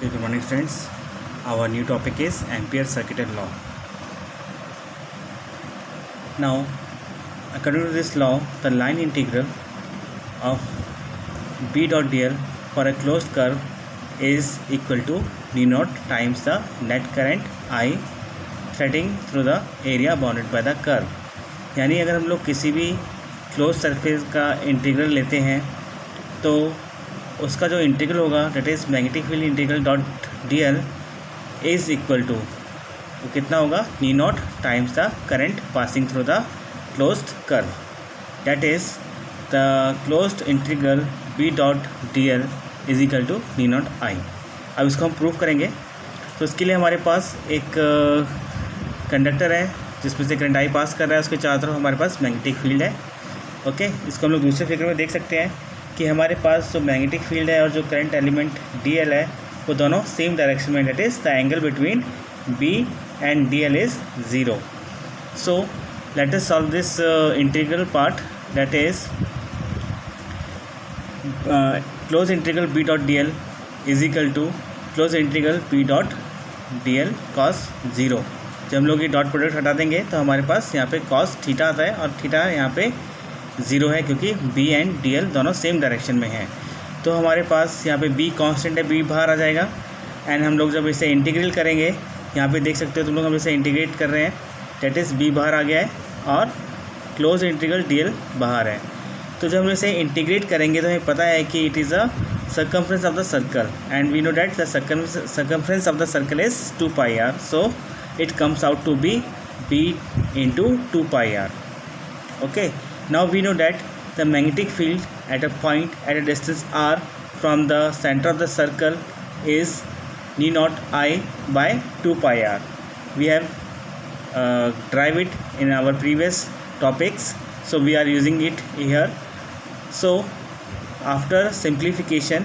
Okay, good morning friends. Our new topic is Ampere circuited law. Now, according to this law, the line integral of B dot dl for a closed curve is equal to d naught times the net current I threading through the area bounded by the curve. यानी अगर हम लोग किसी भी close surface का integral लेते हैं तो उसका जो इंटीग्रल होगा that is magnetic field integral dot D L is equal to कितना होगा mu nought times the current passing through the closed curve, that is the closed integral B dot D L is equal to mu nought I. अब इसको हम prove करेंगे. तो इसके लिए हमारे पास एक कंडक्टर है जिसमें से करंट आई पास कर रहा है, उसके चारों तरफ हमारे पास मैग्नेटिक फील्ड है. ओके, इसको हम लोग दूसरे फिगर में देख सकते हैं कि हमारे पास जो मैग्नेटिक फील्ड है और जो करंट एलिमेंट डी एल है वो दोनों सेम डायरेक्शन में, that is the angle between B and D L is zero. So let us solve this integral part, that is close integral B dot D L is equal to close integral B dot D L cos zero. जब हम लोग ये dot product हटा देंगे तो हमारे पास यहाँ पे कॉस थीटा आता है और थीटा यहाँ पे ज़ीरो है क्योंकि बी एंड डी एल दोनों सेम डायरेक्शन में हैं. तो हमारे पास यहाँ पे बी कांस्टेंट है, बी बाहर आ जाएगा. एंड हम लोग जब इसे इंटीग्रेट करेंगे, यहाँ पे देख सकते हो तुम लोग हम इसे इंटीग्रेट कर रहे हैं, डेट इज़ बी बाहर आ गया है और क्लोज इंटीग्रल डी एल बाहर है. तो जब हम इसे इंटीग्रेट करेंगे तो हमें पता है कि it is a circumference of the circle and we know that the circumference of the circle is 2 pi r. सो it comes out to be b into 2 pi r. Okay, now we know that the magnetic field at a point at a distance r from the center of the circle is d naught I by 2 pi r. We have derived it in our previous topics, so we are using it here. So after simplification,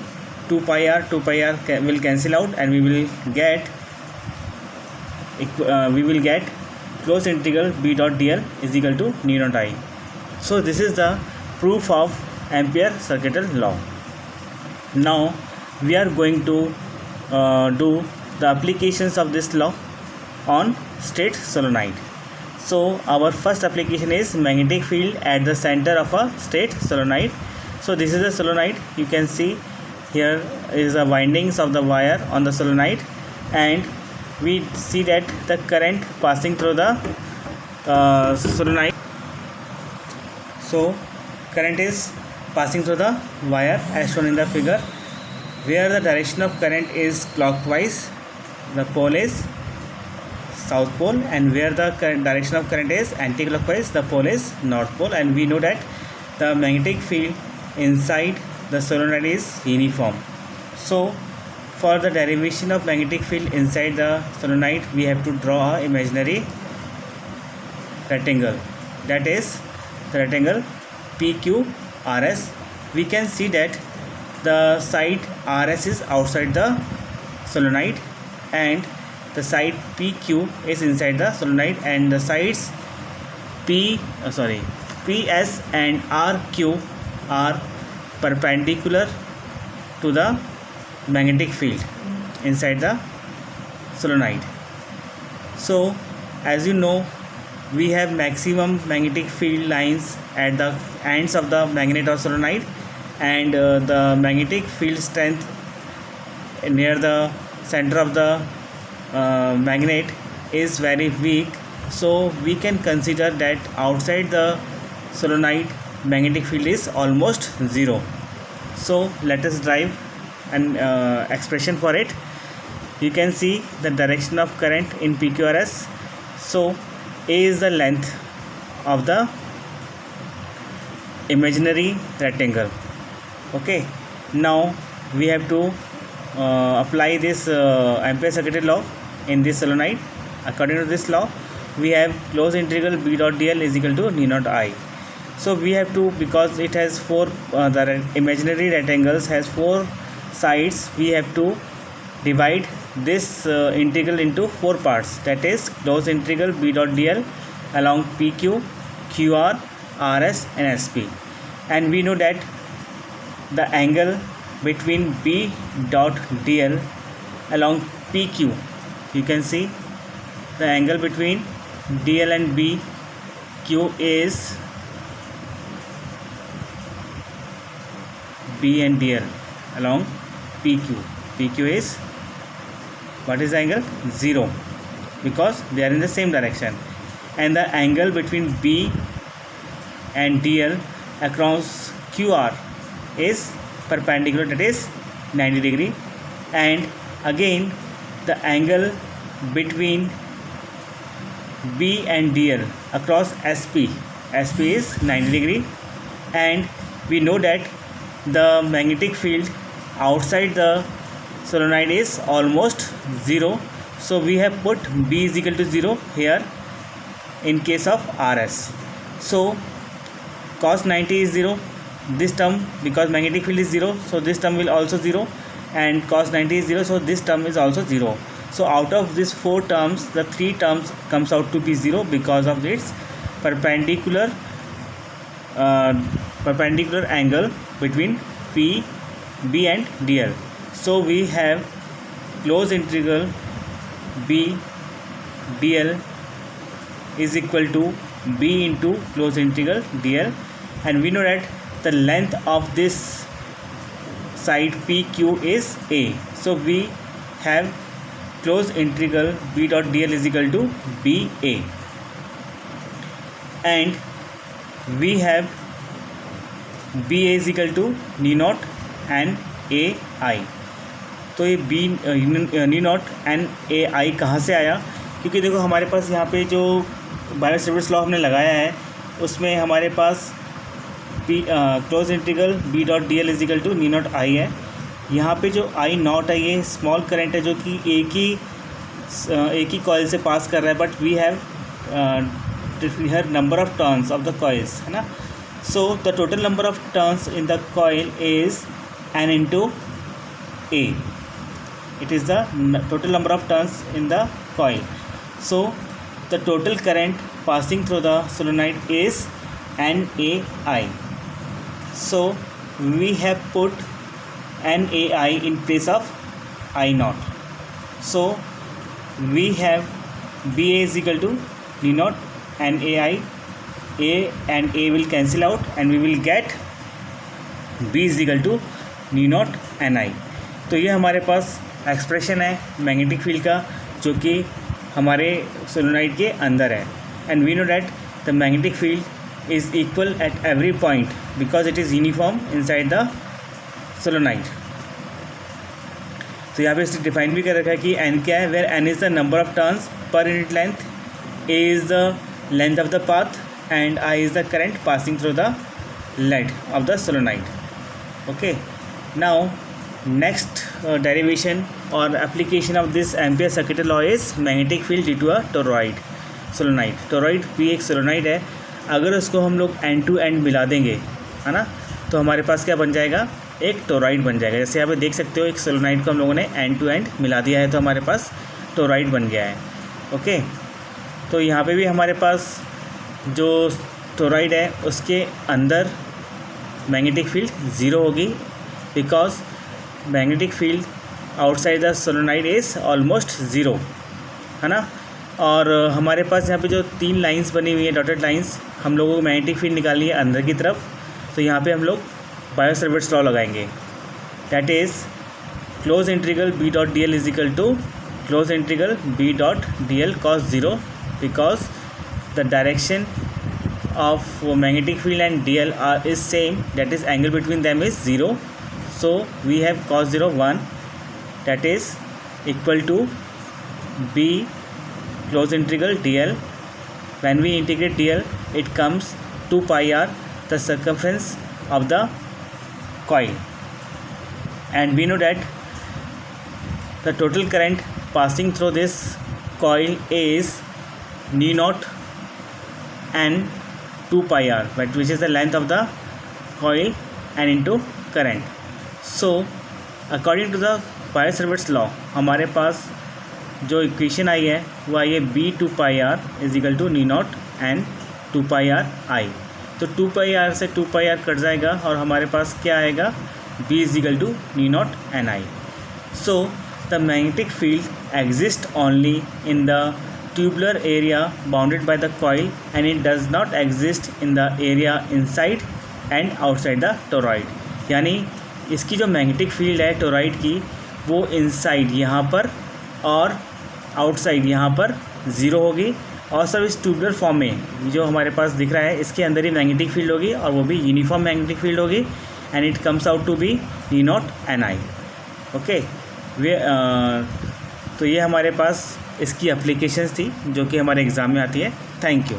2 pi r will cancel out and we will get closed integral b dot dl is equal to d naught I. So this is the proof of Ampere circuited law. Now we are going to do the applications of this law on straight solenoid. So our first application is magnetic field at the center of a straight solenoid. So this is a solenoid. You can see here is the windings of the wire on the solenoid, and we see that the current passing through the solenoid. So current is passing through the wire as shown in the figure, where the direction of current is clockwise, the pole is south pole, and where the direction of current is anti-clockwise, the pole is north pole. And we know that the magnetic field inside the solenoid is uniform. So for the derivation of magnetic field inside the solenoid, we have to draw an imaginary rectangle, that is the rectangle PQRS. We can see that the side RS is outside the solenoid and the side PQ is inside the solenoid, and the sides PS and RQ are perpendicular to the magnetic field inside the solenoid. So as you know, we have maximum magnetic field lines at the ends of the magnet or solenoid, and the magnetic field strength near the center of the magnet is very weak. So we can consider that outside the solenoid magnetic field is almost zero. So let us derive an expression for it. You can see the direction of current in PQRS. So A is the length of the imaginary rectangle. Okay, now we have to apply this Ampere circuited law in this solenoid. According to this law, we have closed integral b dot dl is equal to d naught I. So we have to, because it has four the imaginary rectangles has four sides, we have to divide this integral into four parts, that is closed integral b dot dl along PQ, QR, RS and SP. And we know that the angle between b dot dl along PQ. You can see the angle between DL and BQ is B and DL along PQ. PQ is, what is the angle? 0, because they are in the same direction. And the angle between B and DL across QR is perpendicular, that is 90 degree. And again the angle between B and DL across SP is 90 degree. And we know that the magnetic field outside the solenoid is almost 0, so we have put B is equal to 0 here in case of RS. So cos 90 is 0, this term, because magnetic field is 0, so this term will also 0, and cos 90 is 0, so this term is also 0. So out of these 4 terms, the 3 terms comes out to be 0 because of its perpendicular angle between B and DL. So we have close integral B DL is equal to B into close integral DL, and we know that the length of this side PQ is A. So we have close integral B dot DL is equal to BA, and we have BA is equal to mu not N A I. तो ये B mu not N A I कहाँ से आया? क्योंकि देखो हमारे पास यहाँ पे जो बायो-सेवर्ट्स लॉ हमने लगाया है उसमें हमारे पास close integral B dot D L is equal to mu nought I है. यहाँ पे जो आई नॉट है ये स्मॉल करंट है जो कि एक ही कॉइल से पास कर रहा है, but we have number of turns of the coils, है ना. So the total number of turns in the coil is n into A. It is the total number of turns in the coil. So the total current passing through the solenoid is NAI. So we have put NAI in place of I naught. So we have BA is equal to D naught NAI. A and A will cancel out and we will get B is equal to mu not N I. तो ये हमारे पास expression है magnetic field का जो कि हमारे solenoid के अंदर है. And we know that the magnetic field is equal at every point because it is uniform inside the solenoid. तो यहाँ पे इसे डिफाइन भी कर रखा है कि एन क्या है, where N is the number of turns per unit length, A is the length of the path, and I is the current passing through the lead of the solenoid. Okay, now next derivation or application of this Ampere circuit law is magnetic field due to a toroid solenoid. toroid भी एक solenoid है. अगर उसको हम लोग end to end मिला देंगे, है ना, तो हमारे पास क्या बन जाएगा, एक toroid बन जाएगा. जैसे यहाँ पे देख सकते हो एक solenoid को हम लोगों ने end to end मिला दिया है तो हमारे पास toroid बन गया है. ओके, तो यहाँ पे भी हमारे पास जो टोरॉइड है उसके अंदर मैग्नेटिक फील्ड ज़ीरो होगी because magnetic field outside the solenoid is almost zero, है ना. और हमारे पास यहाँ पे जो 3 लाइंस बनी हुई है डॉटेड लाइंस, हम लोगों को मैग्नेटिक फील्ड निकालनी है अंदर की तरफ. तो यहाँ पे हम लोग बायो-सेवर्ट्स लॉ लगाएंगे, that is close integral B dot D L is equal to close integral B dot D L cos zero, because the direction of magnetic field and DL is same, that is angle between them is 0. So we have cos 0 1, that is equal to B close integral DL. When we integrate DL it comes 2 pi r, the circumference of the coil, and we know that the total current passing through this coil is knee not and 2 pi r, but which is the length of the coil and into current. So according to the Biot Savart's law हमारे पास जो equation आई है वो आई है B 2 pi r is equal to mu not and 2 pi r I. तो 2 pi r से 2 pi r कट जाएगा और हमारे पास क्या आएगा, b is equal to mu not N I. So the magnetic field exist only in the tubular area bounded by the coil and it does not exist in the area inside and outside the toroid. यानी इसकी जो magnetic field है toroid की वो inside यहाँ पर और outside यहाँ पर ज़ीरो होगी, और सब इस ट्यूबुलर फॉर्म में जो हमारे पास दिख रहा है इसके अंदर ही मैग्नेटिक फील्ड होगी और वो भी यूनिफॉर्म मैग्नेटिक फील्ड होगी and it comes out to be E0 Ni। Okay, तो ये हमारे पास इसकी एप्लीकेशंस थी जो कि हमारे एग्ज़ाम में आती है। Thank you.